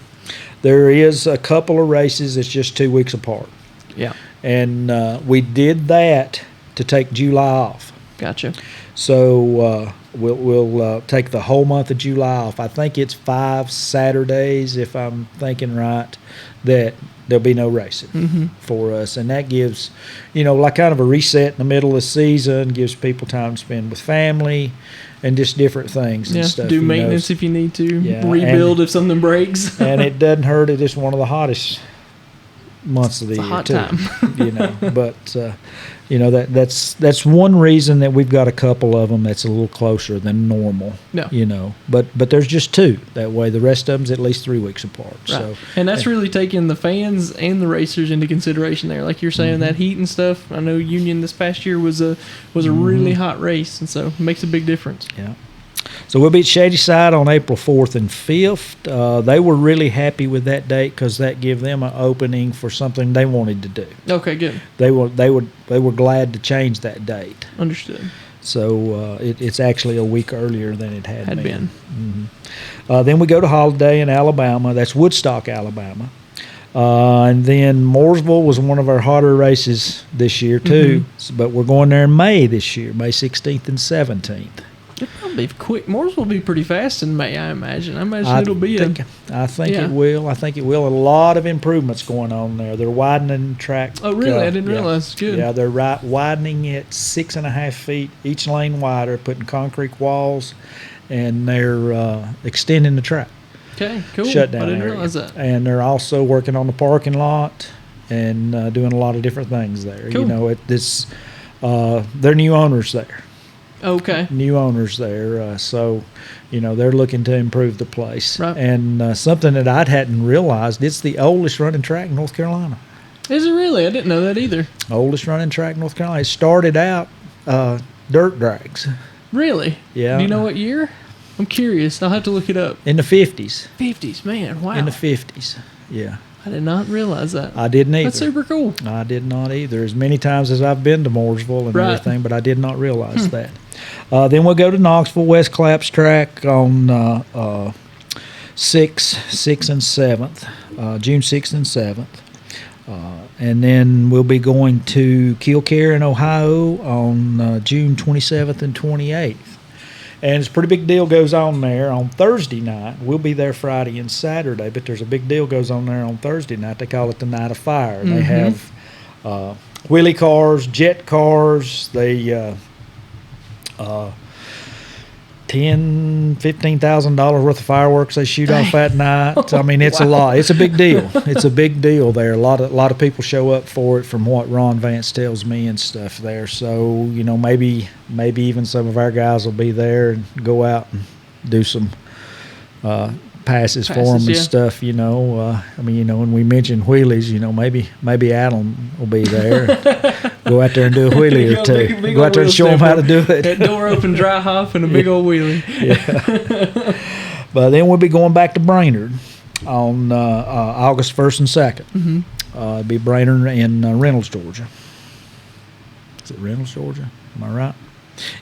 There is a couple of races that's just 2 weeks apart. Yeah. And we did that to take July off. Gotcha. So we'll take the whole month of July off. I think it's 5 Saturdays, if I'm thinking right, that there'll be no racing for us. And that gives, like kind of a reset in the middle of the season, gives people time to spend with family and just different things and stuff. Do maintenance if you need to, rebuild if something breaks. And it doesn't hurt. It's one of the hottest months of the year, hot too. Time. But that's one reason that we've got a couple of them that's a little closer than normal. No. But there's just 2 that way. The rest of them's at least 3 weeks apart. Right. So and that's really taking the fans and the racers into consideration there. Like you're saying, that heat and stuff. I know Union this past year was a really hot race, and so it makes a big difference. Yeah. So we'll be at Shady Side on April 4th and 5th. They were really happy with that date because that gave them an opening for something they wanted to do. Okay, good. They were glad to change that date. Understood. So it's actually a week earlier than it had been. Then we go to Holiday in Alabama. That's Woodstock, Alabama. And then Mooresville was one of our hotter races this year too. But we're going there in May this year, May 16th and 17th. It'll be quick. Mooresville will be pretty fast in May, I imagine. It'll be I think it will. I think it will. A lot of improvements going on there. They're widening the track. Oh, really? I didn't realize. Good. Yeah, they're widening it 6.5 feet, each lane wider, putting concrete walls, and they're extending the track. Okay, cool. Shutdown I didn't area. realize that. And they're also working on the parking lot and doing a lot of different things there. Cool. They're new owners there. Okay. New owners there. So, they're looking to improve the place. Right. And something that I hadn't realized, it's the oldest running track in North Carolina. Is it really? I didn't know that either. Oldest running track in North Carolina. It started out dirt drags. Really? Yeah. Do you know what year? I'm curious. I'll have to look it up. In the 50s. 50s, man. Wow. In the 50s. Yeah. I did not realize that. I didn't either. That's super cool. I did not either. As many times as I've been to Mooresville and everything, but I did not realize that. Then we'll go to Knoxville, West Claps track on 6th and 7th, June 6th and 7th. And then we'll be going to Kilcare in Ohio on June 27th and 28th. And it's a pretty big deal goes on there on Thursday night. We'll be there Friday and Saturday, but there's a big deal goes on there on Thursday night. They call it the Night of Fire. They have wheelie cars, jet cars. They $10,000-$15,000 worth of fireworks they shoot off that night. I mean, it's a lot. It's a big deal. It's a big deal there. A lot of people show up for it, from what Ron Vance tells me and stuff there. So maybe even some of our guys will be there and go out and do some passes for them and stuff. When we mention wheelies, maybe Alan will be there. Go out there and do a wheelie or two. Big Go out there and show them how to do it. That door open, dry hop, and a big old wheelie. Yeah. But then we'll be going back to Brainerd on August 1st and 2nd. It'll be Brainerd in Reynolds, Georgia. Is it Reynolds, Georgia? Am I right?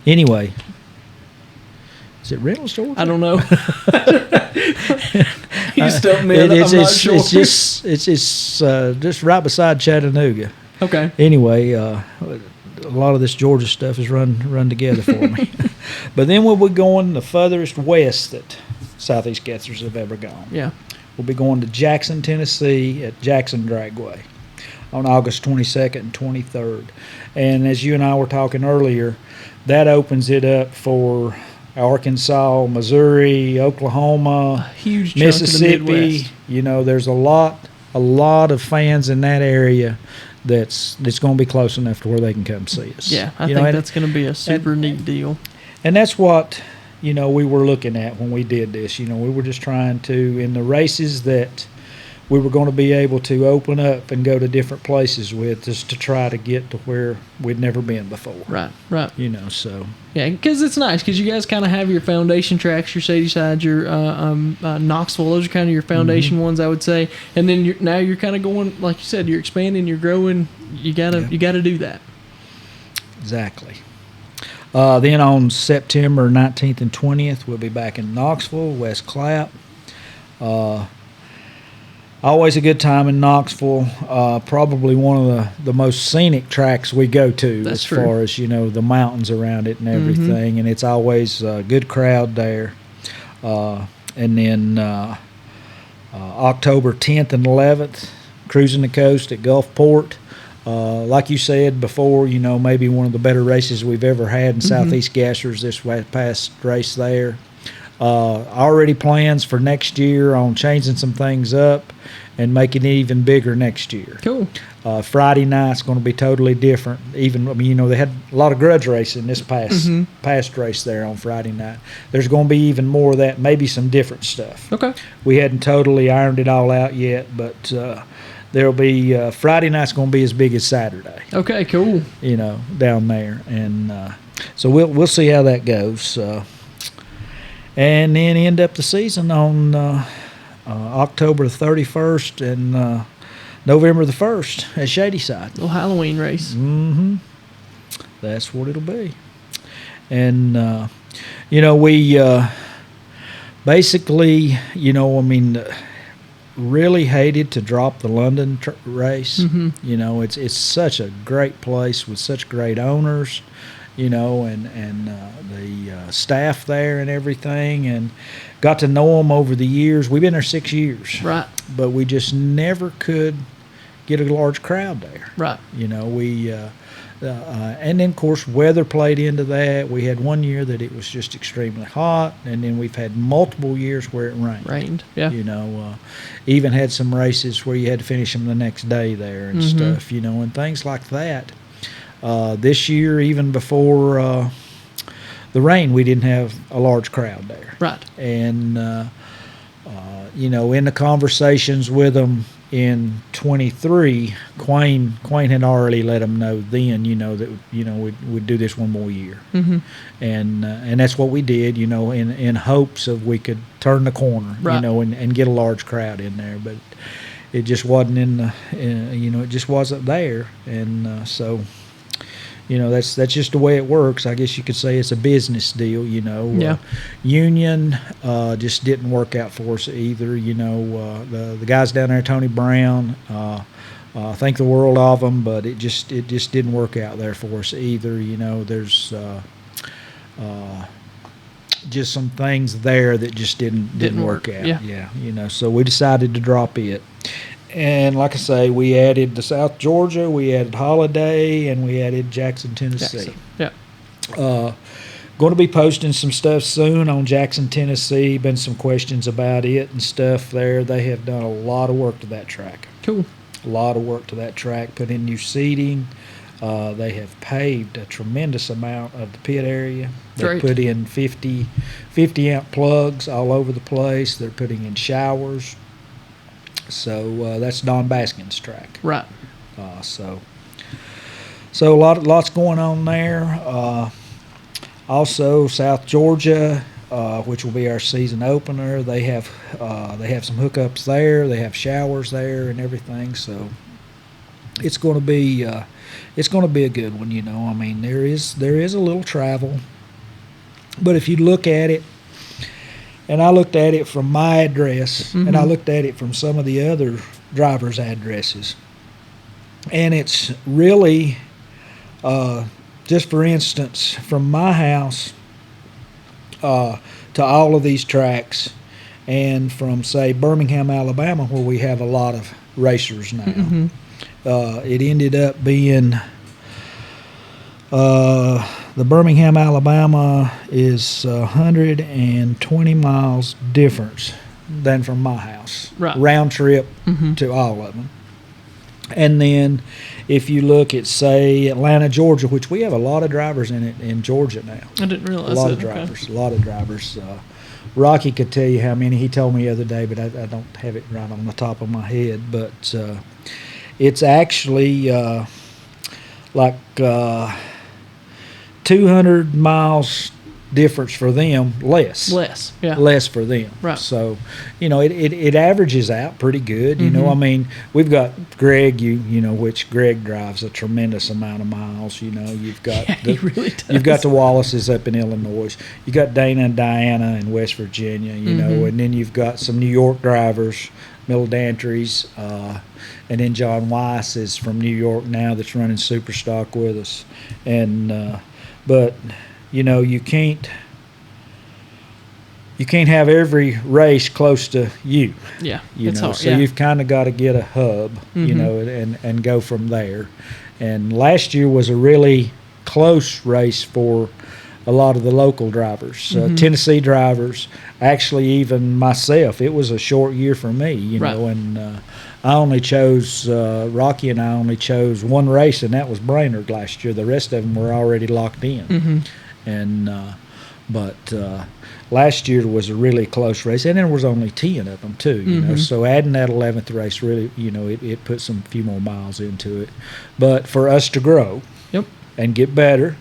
Anyway, is it Reynolds, Georgia? I don't know. You stumped me. I'm not sure. It's just right beside Chattanooga. Okay. Anyway, a lot of this Georgia stuff is run together for me. But then we'll be going the furthest west that Southeast Gathers have ever gone. Yeah. We'll be going to Jackson, Tennessee at Jackson Dragway on August 22nd and 23rd. And as you and I were talking earlier, that opens it up for Arkansas, Missouri, Oklahoma, huge chunk Mississippi. of the Midwest. You know, there's a lot of fans in that area that's going to be close enough to where they can come see us. Yeah, I think that's going to be a super neat deal. And that's what, you know, we were looking at when we did this. You know, we were just trying to, in the races that we were going to be able to open up and go to different places with, just to try to get to where we'd never been before. Right. You know, so. Yeah, because it's nice because you guys kind of have your foundation tracks, your Shadyside, your Knoxville. Those are kind of your foundation ones, I would say. And then now you're kind of going, like you said, you're expanding, you're growing. You gotta do that. Exactly. Then on September 19th and 20th, we'll be back in Knoxville, West Clapp. Always a good time in Knoxville. Probably one of the most scenic tracks we go to. That's as true. Far as, you know, the mountains around it and everything. And it's always a good crowd there. And then October 10th and 11th, cruising the coast at Gulfport. Like you said before, you know, maybe one of the better races we've ever had in Southeast Gathers this past race there. Already plans for next year on changing some things up and making it even bigger next year. Cool. Friday night's going to be totally different. Even, I mean, you know, they had a lot of grudge racing this past race there on Friday night. There's going to be even more of that, maybe some different stuff. Okay. We hadn't totally ironed it all out yet, but there'll be Friday night's going to be as big as Saturday. Okay, cool. You know, down there, and so we'll see how that goes. And then end up the season on October 31st and November the 1st at Shadyside. Little Halloween race. That's what it'll be. And, you know, we basically, you know, I mean, really hated to drop the London race. You know, it's such a great place with such great owners. You know, and the staff there and everything, and got to know them over the years. We've been there 6 years. Right. But we just never could get a large crowd there. Right. You know, we, and then, of course, weather played into that. We had one year that it was just extremely hot, and then we've had multiple years where it rained. Yeah. You know, even had some races where you had to finish them the next day there and stuff, you know, and things like that. This year, even before the rain, we didn't have a large crowd there. Right. And, you know, in the conversations with them in 23, Quayne had already let them know then, you know, that, you know, we'd do this one more year. And that's what we did, you know, in hopes of we could turn the corner, you know, and get a large crowd in there. But it just wasn't you know, it just wasn't there. And so... You know, that's just the way it works. I guess you could say it's a business deal, you know. Yeah. Union just didn't work out for us either, you know. The guys down there, Tony Brown, think the world of them, but it just didn't work out there for us either, you know. There's just some things there that just didn't work out. Yeah, you know, so we decided to drop it. And like I say, we added the South Georgia, we added Holiday, and we added Jackson, Tennessee. Yeah. Going to be posting some stuff soon on Jackson, Tennessee. Been some questions about it and stuff there. They have done a lot of work to that track. Cool. A lot of work to that track. Put in new seating. They have paved a tremendous amount of the pit area. They put in 50 amp plugs all over the place. They're putting in showers. So that's Don Baskin's track. Right. So lots going on there. Also, South Georgia, which will be our season opener. They have some hookups there. They have showers there and everything. So it's going to be a good one. I mean, there is a little travel, but if you look at it, and I looked at it from my address, and I looked at it from some of the other drivers' addresses, and it's really, just for instance, from my house to all of these tracks, and from, say, Birmingham, Alabama, where we have a lot of racers now, it ended up being the Birmingham, Alabama is 120 miles difference than from my house. Right. Round trip to all of them. And then if you look at, say, Atlanta, Georgia, which we have a lot of drivers in Georgia now. I didn't realize a lot that. of drivers. A lot of drivers. Rocky could tell you how many. He told me the other day, but I don't have it right on the top of my head. But it's actually like 200 miles difference for them, less for them. Right. So, it averages out pretty good. I mean, we've got Greg, which Greg drives a tremendous amount of miles. You've got he really does. You've got the Wallaces up in Illinois. You got Dana and Diana in West Virginia. And then you've got some New York drivers, Middle Dantries, and then John Weiss is from New York now that's running super stock with us. And but you can't have every race close to you. Yeah, it's hard. So you've kind of got to get a hub, and go from there. And last year was a really close race for a lot of the local drivers, Tennessee drivers. Actually, even myself, it was a short year for me, right. And I only chose Rocky and I only chose one race, and that was Brainerd last year. The rest of them were already locked in. And but last year was a really close race, and there was only 10 of them too. So adding that 11th race really, it put some few more miles into it. But for us to grow, and get better,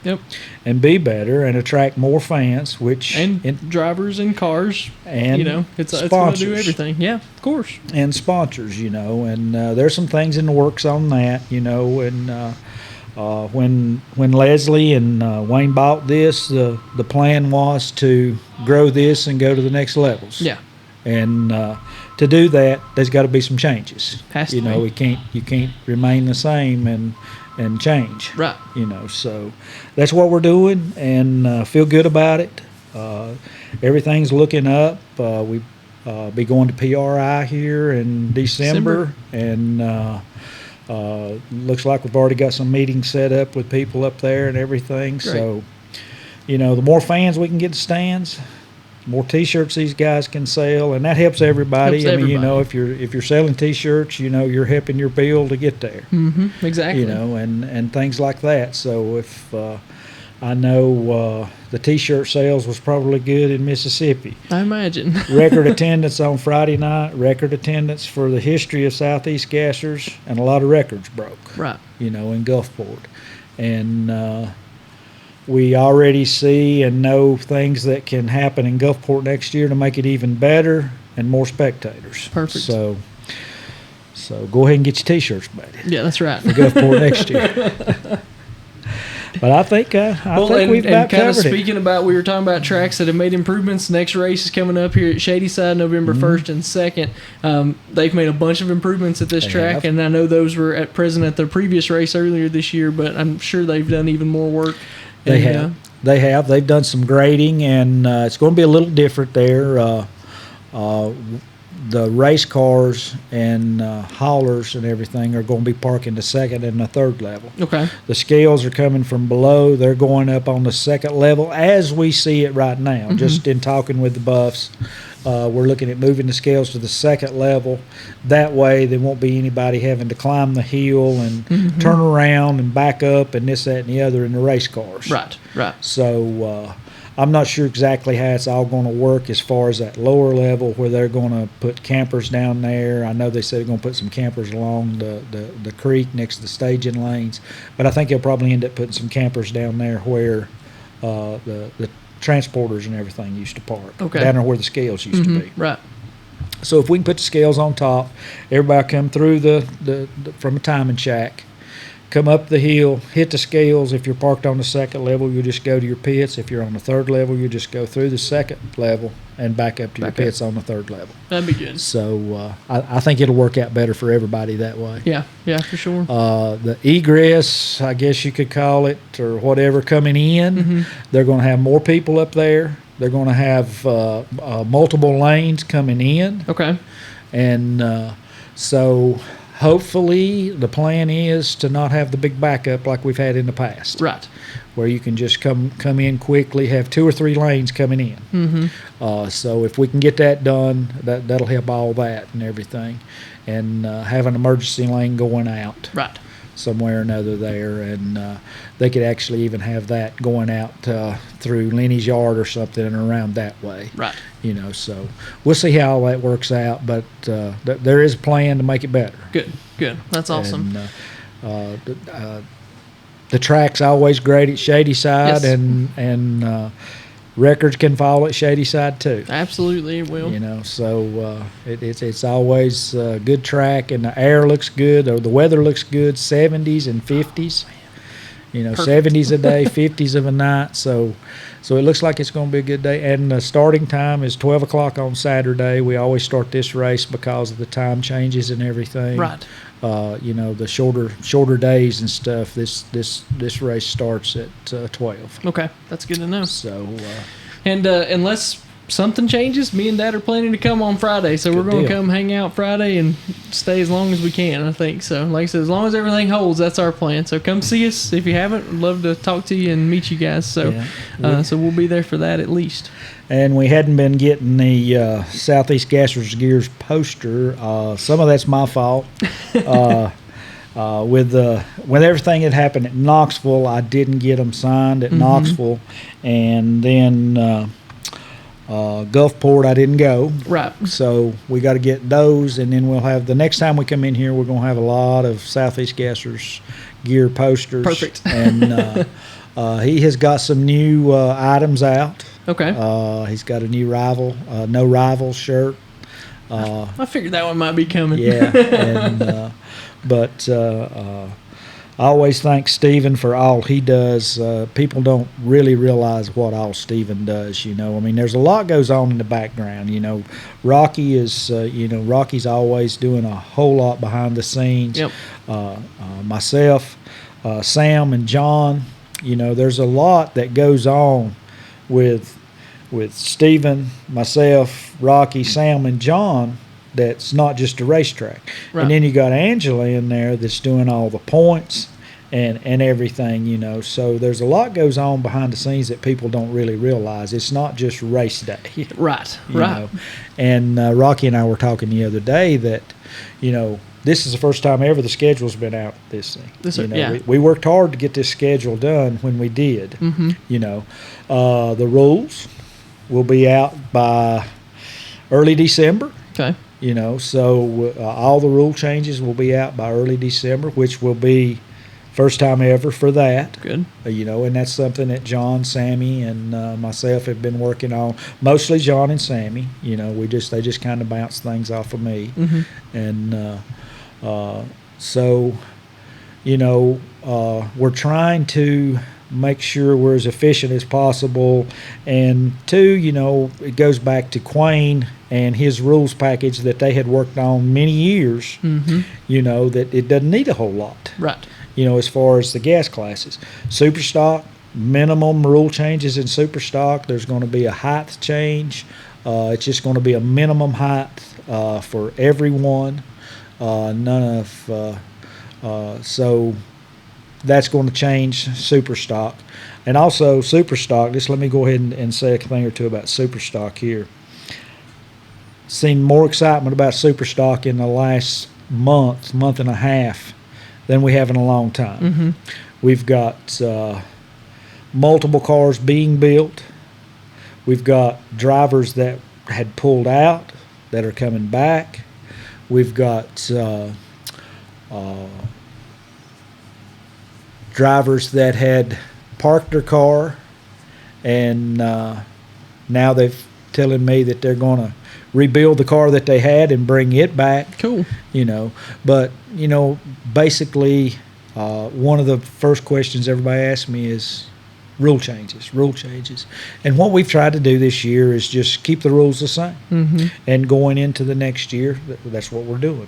and be better, and attract more fans, and drivers and cars, and it's going to do everything. Yeah, of course. And sponsors, and there's some things in the works on that, and. When Leslie and Wayne bought this, the plan was to grow this and go to the next levels. Yeah. And to do that, there's got to be some changes. Has to be. You can't remain the same and change. Right. So that's what we're doing, and feel good about it. Everything's looking up. We be going to PRI here in December. And. Looks like we've already got some meetings set up with people up there and everything. Great. So, the more fans we can get to stands, the more T-shirts these guys can sell, and that helps everybody. If you're selling T-shirts, you're helping your bill to get there. Exactly. And things like that. So if I know the T-shirt sales was probably good in Mississippi. I imagine. Record attendance on Friday night, record attendance for the history of Southeast Gassers, and a lot of records broke. Right. In Gulfport. And we already see and know things that can happen in Gulfport next year to make it even better and more spectators. Perfect. So go ahead and get your T-shirts made. Yeah, that's right. For Gulfport next year. But I think we've about kind of covered speaking it. about, we were talking about tracks that have made improvements. Next race is coming up here at Shadyside, November 1st and 2nd. They've made a bunch of improvements at this track, and I know those were present at the previous race earlier this year, but I'm sure they've done even more work. They have. They've done some grading, and it's going to be a little different there. The race cars and haulers and everything are going to be parking the second and the third level. Okay. The scales are coming from below. They're going up on the second level as we see it right now. Just in talking with the buffs, we're looking at moving the scales to the second level. That way there won't be anybody having to climb the hill and turn around and back up and this, that, and the other in the race cars. Right. So I'm not sure exactly how it's all going to work as far as that lower level where they're going to put campers down there. I know they said they're going to put some campers along the creek next to the staging lanes, but I think they'll probably end up putting some campers down there where the transporters and everything used to park. Okay. Down there where the scales used to be. Right. So if we can put the scales on top, everybody come through the from a timing shack, come up the hill, hit the scales. If you're parked on the second level, you just go to your pits. If you're on the third level, you just go through the second level and back up to your pits on the third level. That'd be good. So I think it'll work out better for everybody that way. Yeah, for sure. The egress, I guess you could call it, or whatever, coming in, they're going to have more people up there. They're going to have multiple lanes coming in. Okay. And so hopefully the plan is to not have the big backup like we've had in the past. Right. Where you can just come in quickly, have 2 or 3 lanes coming in. So if we can get that done, that'll help all that and everything. And have an emergency lane going out. Right. Somewhere or another there, and they could actually even have that going out through Lenny's yard or something and around that way. Right. So we'll see how all that works out, but there is a plan to make it better. Good. That's awesome. And, the track's always great at Shady Side, Yes. and records can fall at Shady Side too. Absolutely, it will. So it's always a good track, and the air looks good, or the weather looks good, 70s and 50s. Perfect. 70s a day, 50s of a night. So it looks like it's going to be a good day. And the starting time is 12 o'clock on Saturday. We always start this race because of the time changes and everything. Right. The shorter days and stuff. This race starts at 12. Okay, that's good to know. So, and unless something changes, me and Dad are planning to come on Friday, so we're going to come hang out Friday and stay as long as we can, I think. So, like I said, as long as everything holds, that's our plan. So come see us if you haven't. We'd love to talk to you and meet you guys. So, so we'll be there for that at least. And we hadn't been getting the Southeast Gassers Gears poster. Some of that's my fault. With everything that happened at Knoxville, I didn't get them signed at Knoxville, and then Gulfport, I didn't go. Right. So we got to get those, and then we'll have, the next time we come in here, we're going to have a lot of Southeast Gassers gear posters. Perfect. And he has got some new items out. Okay. He's got a new No Rival shirt. I figured that one might be coming. Yeah. And but I always thank Stephen for all he does. People don't really realize what all Stephen does, I mean, there's a lot goes on in the background, Rocky is, Rocky's always doing a whole lot behind the scenes. Yep. Myself, Sam and John, there's a lot that goes on with Stephen, myself, Rocky, Sam, and John. That's not just a racetrack. Right. And then you got Angela in there that's doing all the points and everything, So there's a lot goes on behind the scenes that people don't really realize. It's not just race day. Right. Right. And Rocky and I were talking the other day that, this is the first time ever the schedule's been out this thing. We worked hard to get this schedule done when we did. The rules will be out by early December. Okay. So all the rule changes will be out by early December, which will be first time ever for that. Good. And that's something that John, Sammy, and myself have been working on. Mostly John and Sammy. They just kind of bounce things off of me. And so, we're trying to make sure we're as efficient as possible. And two, it goes back to Quayne and his rules package that they had worked on many years, that it doesn't need a whole lot. Right. As far as the gas classes. Super stock, minimum rule changes in super stock. There's going to be a height change. It's just going to be a minimum height for everyone. So that's going to change super stock. And also super stock, just let me go ahead and say a thing or two about super stock here. Seen more excitement about super stock in the last month and a half than we have in a long time. We've got multiple cars being built. We've got drivers that had pulled out that are coming back. We've got drivers that had parked their car and now they're telling me that they're going to rebuild the car that they had and bring it back. Cool. But basically, one of the first questions everybody asks me is rule changes. And what we've tried to do this year is just keep the rules the same. Mm-hmm. And going into the next year, that's what we're doing.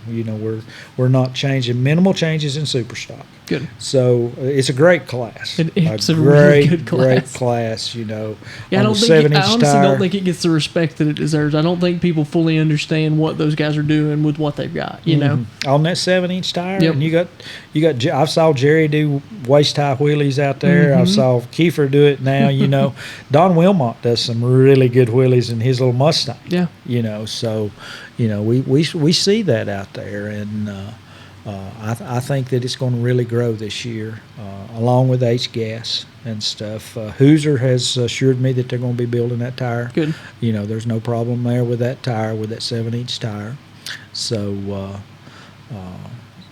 We're not changing, minimal changes in Superstock. Good. So it's a great class. It's a really good class. Great class, Yeah, I honestly don't think it gets the respect that it deserves. I don't think people fully understand what those guys are doing with what they've got, know. On that 7-inch tire. Yep. And you got I saw Jerry do waist-high wheelies out there. Mm-hmm. I saw Kiefer do it now, Don Wilmot does some really good wheelies in his little Mustang. Yeah. So, we see that out there, and I think that it's going to really grow this year, along with H-Gas and stuff. Hoosier has assured me that they're going to be building that tire. Good. There's no problem there with that tire, with that 7-inch tire. So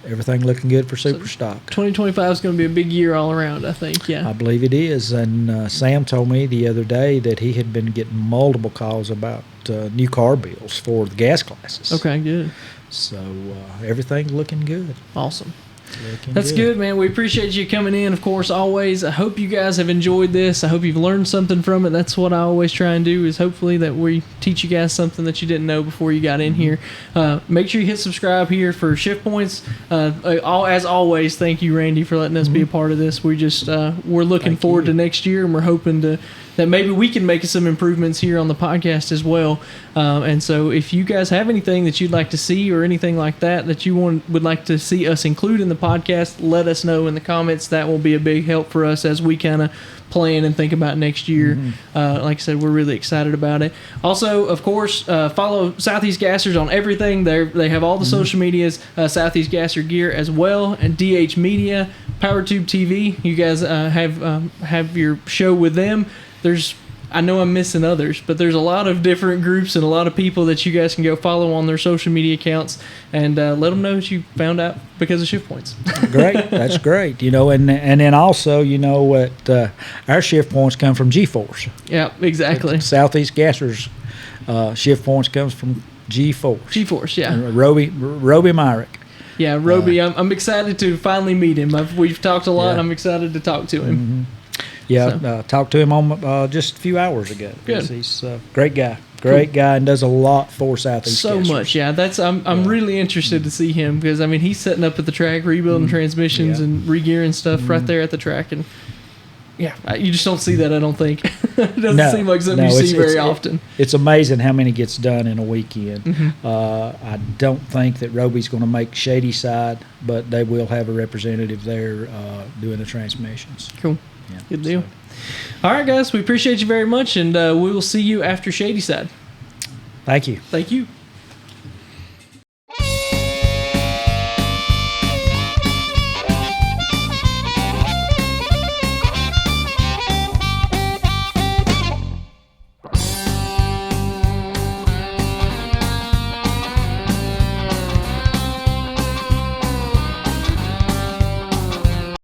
everything looking good for Superstock. 2025 is going to be a big year all around, I think, yeah. I believe it is. And Sam told me the other day that he had been getting multiple calls about new car bills for the gas classes. Okay, good. So everything's looking good. Awesome. That's good, man. We appreciate you coming in, of course, always. I hope you guys have enjoyed this. I hope you've learned something from it. That's what I always try and do, is hopefully that we teach you guys something that you didn't know before you got in here. Make sure you hit subscribe here for Shift Points. As always, thank you, Randy, for letting us be a part of this. We're looking forward to next year, and we're hoping that maybe we can make some improvements here on the podcast as well. And so if you guys have anything that you'd like to see or anything like that you would like to see us include in the podcast, let us know in the comments. That will be a big help for us as we kind of plan and think about next year. Like I said, we're really excited about it. Also, of course, follow Southeast Gassers on everything. They have all the social medias, Southeast Gasser Gear as well, and DH Media, PowerTube TV. You guys have your show with them. I know I'm missing others, but there's a lot of different groups and a lot of people that you guys can go follow on their social media accounts, and let them know that you found out because of Shift Points. Great. That's great. And then also, what our Shift Points come from G-Force. Yeah, exactly. Southeast Gassers Shift Points comes from G-Force. G-Force, yeah. Roby Myrick. Yeah, Roby, I'm excited to finally meet him. We've talked a lot, and I'm excited to talk to him. Mm-hmm. Yeah, talked to him on just a few hours ago. Good. He's a great guy. Great guy, and does a lot for Southeast So Gassers. much, yeah. I'm really interested to see him, because he's setting up at the track, rebuilding transmissions and re-gearing stuff right there at the track, and you just don't see that. I don't think it doesn't seem like something you see very often. It's amazing how many gets done in a weekend. I don't think that Roby's going to make Shady Side, but they will have a representative there doing the transmissions. Cool. Yeah, good deal. All right, guys, we appreciate you very much, and we will see you after Shady Side. Thank you. Thank you.